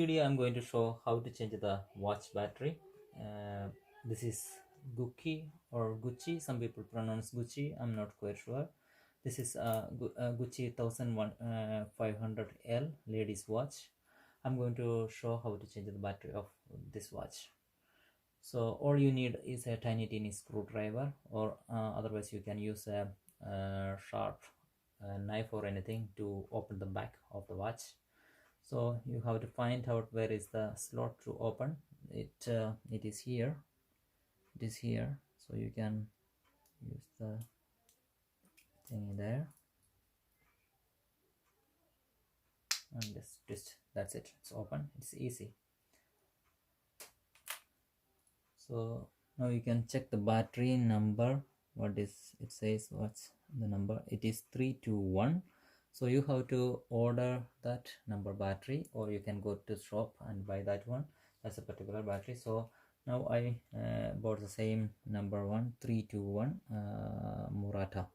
video I'm going to show how to change the watch battery. This is Gucci or Gucci, some people pronounce Gucci, I'm not quite sure. This is Gucci 1500L ladies watch. I'm going to show how to change the battery of this watch. So all you need is a tiny screwdriver, or otherwise you can use a sharp knife or anything to open the back of the watch. So you have to find out where is the slot to open it. It is here, so you can use the thing there and just twist. That's it, it's open, it's easy. So now you can check the battery number. What is it? Says what's the number? It is 321. So you have to order that number battery, or you can go to shop and buy that one. That's a particular battery. So now I bought the same number one, 321 Murata.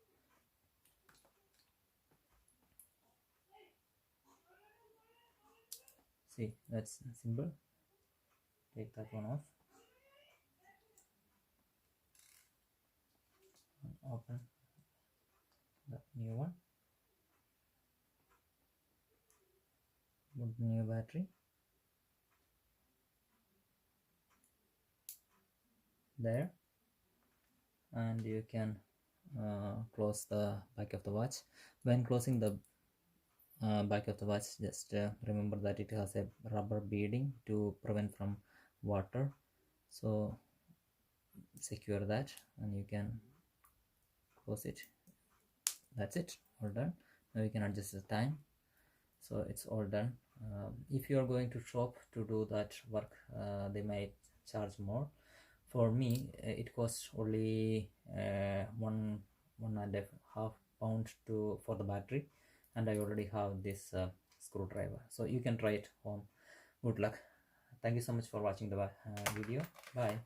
See, that's simple. Take that one off. Open the new one. Put the new battery there, and you can close the back of the watch. When closing the back of the watch, just remember that it has a rubber beading to prevent from water, so secure that and you can close it. That's it, all done. Now you can adjust the time, so it's all done. If you are going to shop to do that work, they might charge more. For me, it costs only 1.5 pound for the battery, and I already have this screwdriver, so you can try it home. Good luck. Thank you so much for watching the video. Bye.